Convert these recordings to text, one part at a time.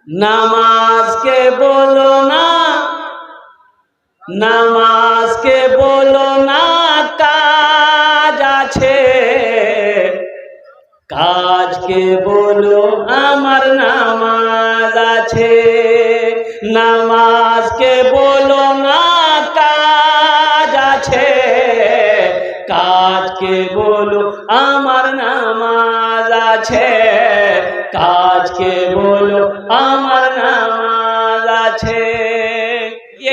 नामाज के बोलो ना, नामाज के बोलो ना काज आछे, काज के बोलो আমার নামাজ আছে। নামাজ के बोलो ना काज আছে, काज के बोलो আমার নামাজ আছে, काज के बोलो আমার নামাज আছে। ये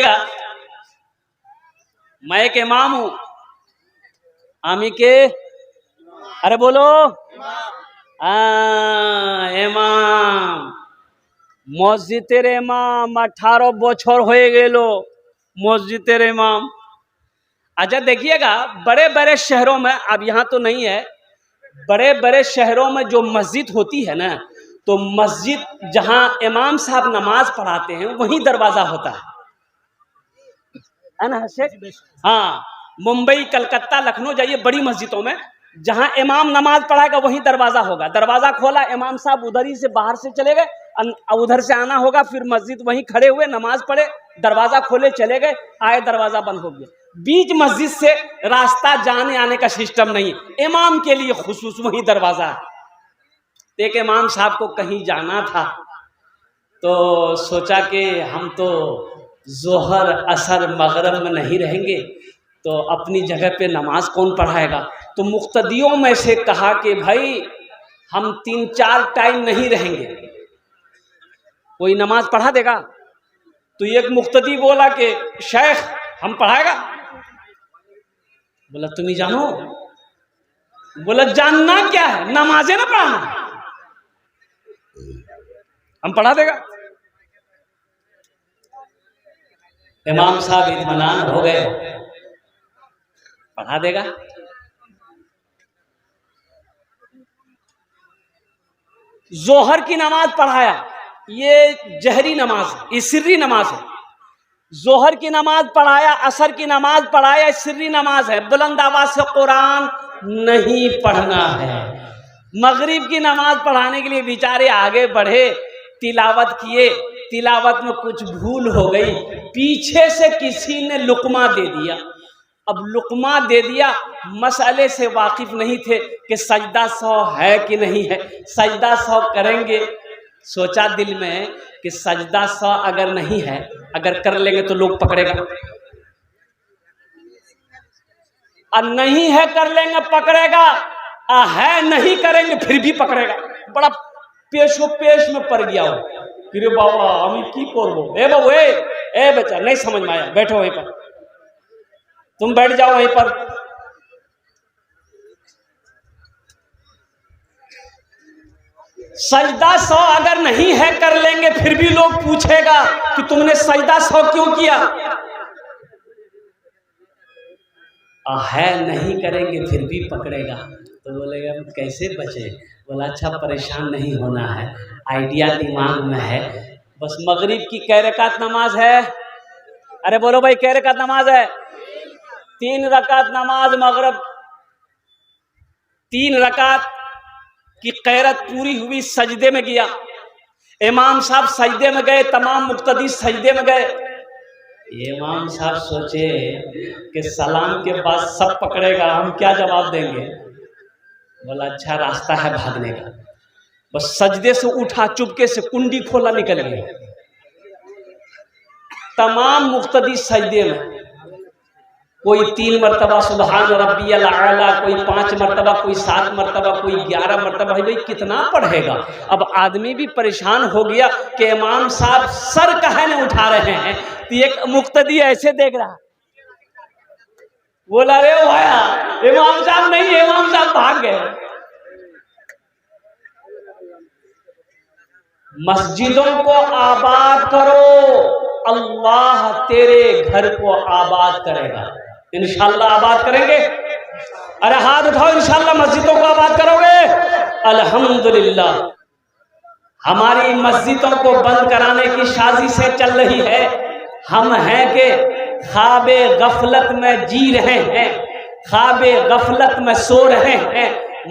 मैं एक इमाम हूं, आमी के अरे बोलो इमाम, मस्जिदेर इमाम 18 বছর হয়ে গেল मस्जिदेर इमाम। अच्छा देखिएगा बड़े बड़े शहरों में, अब यहाँ तो नहीं है, बड़े बड़े शहरों में जो मस्जिद होती है ना, तो मस्जिद जहाँ इमाम साहब नमाज पढ़ाते हैं वहीं दरवाज़ा होता है ना शेख? हाँ, मुंबई कलकत्ता लखनऊ जाइए बड़ी मस्जिदों में, जहां इमाम नमाज पढ़ाएगा वहीं दरवाजा होगा। दरवाजा खोला, इमाम साहब उधर ही से बाहर से चले गए, उधर से आना होगा, फिर मस्जिद वहीं खड़े हुए नमाज पढ़े, दरवाजा खोले चले गए, आए दरवाजा बंद हो गया। बीच मस्जिद से रास्ता जाने आने का सिस्टम नहीं, इमाम के लिए खुसूस वहीं दरवाजा है। एक इमाम साहब को कहीं जाना था, तो सोचा कि हम तो जोहर असर मगरब में नहीं रहेंगे, तो अपनी जगह पे नमाज कौन पढ़ाएगा। तो मुक्तदियों में से कहा कि भाई हम 3-4 टाइम नहीं रहेंगे, कोई नमाज पढ़ा देगा। तो एक मुक्तदी बोला कि शेख हम पढ़ाएगा। बोला तुम ही जानो। बोला जानना क्या है, नमाजें ना पढ़ाना, हम पढ़ा देगा। इमाम साहब इत्मीनान हो गए, पढ़ा देगा। जोहर की नमाज पढ़ाया, ये जहरी नमाज, ये सिर्री नमाज है। जोहर की नमाज पढ़ाया, असर की नमाज पढ़ाया, सिर्री नमाज है, बुलंद आवाज से कुरान नहीं पढ़ना है। मगरिब की नमाज पढ़ाने के लिए बेचारे आगे बढ़े, तिलावत किए, तिलावत में कुछ भूल हो गई, पीछे से किसी ने लुकमा दे दिया। अब लुकमा दे दिया, मसले से वाकिफ नहीं थे कि सजदा 100 है कि नहीं है, सजदा 100 करेंगे। सोचा दिल में कि सजदा 100 अगर नहीं है, अगर कर लेंगे तो लोग पकड़ेगा, और नहीं है कर लेंगे पकड़ेगा, है नहीं करेंगे फिर भी पकड़ेगा। बड़ा पेशो पेश में पड़ गया हो, फिर बाबा हम की करबो। ए बाबू ए बच्चा नहीं समझ में आया, बैठो वहीं पर, तुम बैठ जाओ वहीं पर। सजदा 100 अगर नहीं है कर लेंगे फिर भी लोग पूछेगा कि तुमने सजदा 100 क्यों किया। है नहीं करेंगे फिर भी पकड़ेगा। तो बोलेगा कैसे बचे। बोला अच्छा परेशान नहीं होना है, आइडिया दिमाग में है। बस मगरिब की कै रकात नमाज है, अरे बोलो भाई कै रकात नमाज है? 3 रकात नमाज मगरिब, 3 रकात की कैरत पूरी हुई, सजदे में गया इमाम साहब, सजदे में गए, तमाम मुक्तदी सजदे में गए। इमाम साहब सोचे कि सलाम के बाद सब पकड़ेगा, हम क्या जवाब देंगे। बोला अच्छा रास्ता है भागने का। बस सजदे से उठा, चुपके से कुंडी खोला, निकल गया। तमाम मुक्तदी सजदे में, कोई 3 मरतबा सुबहान रब्बियल आला, कोई 5 मरतबा, कोई 7 मरतबा, कोई 11 मरतबा। भाई कितना पढ़ेगा। अब आदमी भी परेशान हो गया कि इमाम साहब सर काहे नहीं उठा रहे हैं। तो एक मुक्तदी ऐसे देख रहा, बोला रे भाया इमाम साहब नहीं, इमाम साहब भाग गए। मस्जिदों को आबाद करो, अल्लाह तेरे घर को आबाद करेगा। इंशाल्लाह आबाद करेंगे। अरे हाथ उठाओ, इंशाल्लाह मस्जिदों को आबाद करोगे। अल्हम्दुलिल्लाह हमारी मस्जिदों को बंद कराने की साजिशें चल रही है। हम हैं कि ख्वाबे गफलत में जी रहे हैं, ख्वाबे गफलत में सो रहे हैं,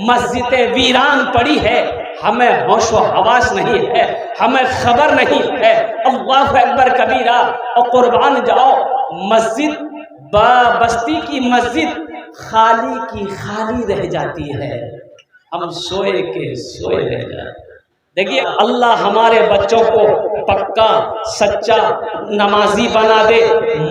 मस्जिदें वीरान पड़ी है, हमें होशो हवास नहीं है, हमें खबर नहीं है। अल्लाह अकबर कबीरा। और कुर्बान जाओ, मस्जिद बस्ती की मस्जिद खाली की खाली रह जाती है, हम सोए के सोए रह जाते। देखिए, अल्लाह हमारे बच्चों को पक्का सच्चा नमाजी बना दे,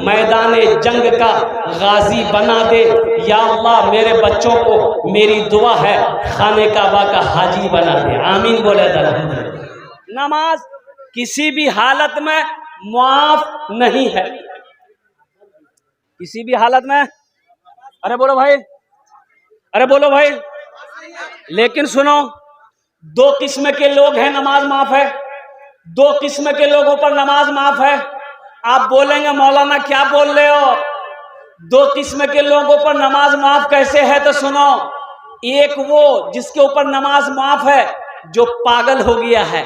मैदान जंग का गाजी बना दे। या अल्लाह मेरे बच्चों को, मेरी दुआ है, खाने काबा का हाजी बना दे। आमीन बोले अल्हम्दुलिल्लाह। नमाज किसी भी हालत में मुआफ नहीं है, किसी भी हालत में। अरे बोलो भाई, अरे बोलो भाई। लेकिन सुनो, दो किस्म के लोग हैं नमाज माफ है, दो किस्म के लोगों पर नमाज माफ है। आप बोलेंगे मौलाना क्या बोल रहे हो, दो किस्म के लोगों पर नमाज माफ कैसे है? तो सुनो, एक वो जिसके ऊपर नमाज माफ है जो पागल हो गया है,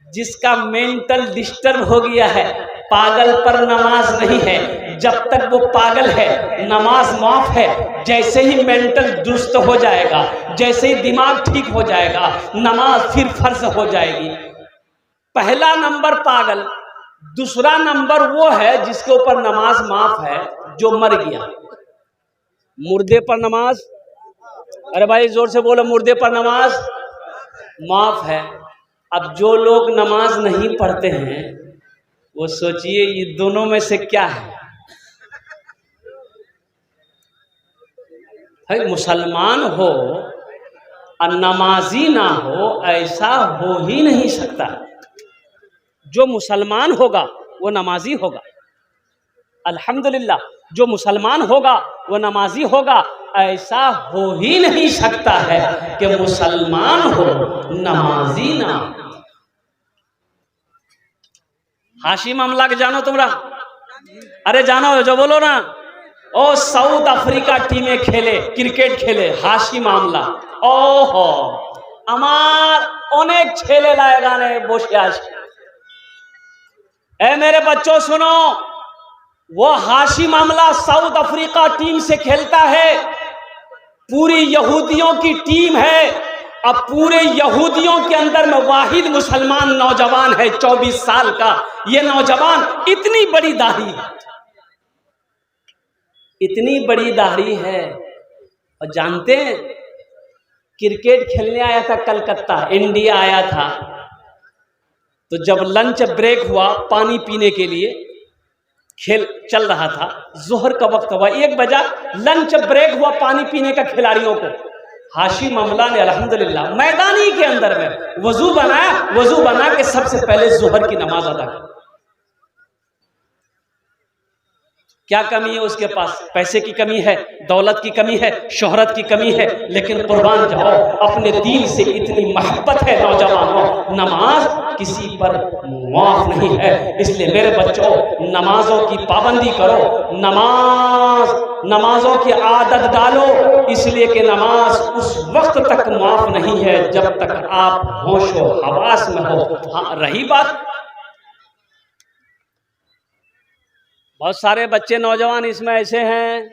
जिसका मेंटल डिस्टर्ब हो गया है। पागल पर नमाज नहीं है, जब तक वो पागल है नमाज माफ है। जैसे ही मेंटल दुरुस्त हो जाएगा, जैसे ही दिमाग ठीक हो जाएगा, नमाज फिर फर्ज हो जाएगी। पहला नंबर पागल, दूसरा नंबर वो है जिसके ऊपर नमाज माफ है जो मर गया। मुर्दे पर नमाज, अरे भाई जोर से बोलो, मुर्दे पर नमाज माफ है। अब जो लोग नमाज नहीं पढ़ते हैं वो सोचिए ये दोनों में से क्या है? भाई मुसलमान हो और नमाजी ना हो, ऐसा हो ही नहीं सकता। जो मुसलमान होगा वो नमाजी होगा, अल्हम्दुलिल्लाह। जो मुसलमान होगा वो नमाजी होगा। ऐसा हो ही नहीं सकता है कि मुसलमान हो नमाजी ना। हाशी मामला के जानो तुमरा? अरे जानो जो बोलो ना। ओ साउथ अफ्रीका टीमें खेले, क्रिकेट खेले, हाशी मामला। ओहो আমার অনেক ছেলে লাগানে বসে আছে। ए मेरे बच्चों सुनो, वो हाशी मामला साउथ अफ्रीका टीम से खेलता है, पूरी यहूदियों की टीम है। अब पूरे यहूदियों के अंदर में वाहिद मुसलमान नौजवान है 24 साल का। ये नौजवान इतनी बड़ी दाढ़ी, इतनी बड़ी दाढ़ी है। और जानते हैं, क्रिकेट खेलने आया था कलकत्ता, इंडिया आया था। तो जब लंच ब्रेक हुआ पानी पीने के लिए, खेल चल रहा था, जोहर का वक्त हुआ, 1 बजा, लंच ब्रेक हुआ पानी पीने का खिलाड़ियों को। हाशी मामला ने अल्हम्दुलिल्लाह मैदानी के अंदर में वजू बनाया, वजू बना के सबसे पहले जोहर की नमाज अदा की। क्या कमी है उसके पास? पैसे की कमी है, दौलत की कमी है, शोहरत की कमी है, लेकिन कुर्बान जाओ अपने दीन से इतनी मोहब्बत है नौजवानों। नमाज किसी पर माफ नहीं है। इसलिए मेरे बच्चों, नमाजों की पाबंदी करो, नमाजों की आदत डालो, इसलिए कि नमाज उस वक्त तक माफ नहीं है जब तक आप होशो हवास में हो। हाँ, रही बात, बहुत सारे बच्चे नौजवान इसमें ऐसे हैं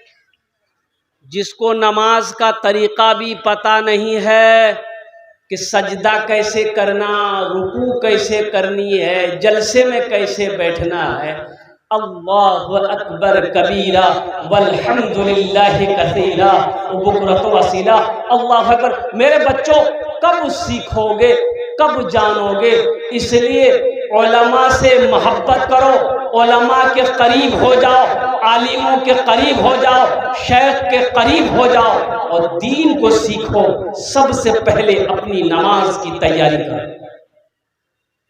जिसको नमाज का तरीका भी पता नहीं है कि सजदा कैसे करना, रुकू कैसे करनी है, जलसे में कैसे बैठना है। अल्लाहु अकबर कबीरा वल्हम्दुलिल्लाहि कसीरा बुकरत वसीला। अल्लाह अकबर। मेरे बच्चों, कब सीखोगे, कब जानोगे? इसलिए उलमा से मोहब्बत करो, उलमा के करीब हो जाओ, आलिमों के करीब हो जाओ, शेख के करीब हो जाओ और दीन को सीखो। सबसे पहले अपनी नमाज की तैयारी करो,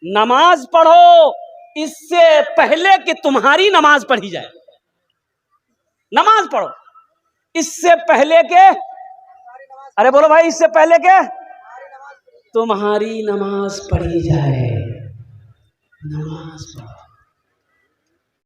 नमाज पढ़ो इससे पहले कि तुम्हारी नमाज पढ़ी जाए। नमाज पढ़ो इससे पहले के, अरे बोलो भाई, इससे पहले के तुम्हारी नमाज पढ़ी जाए। नमाज पढ़ो।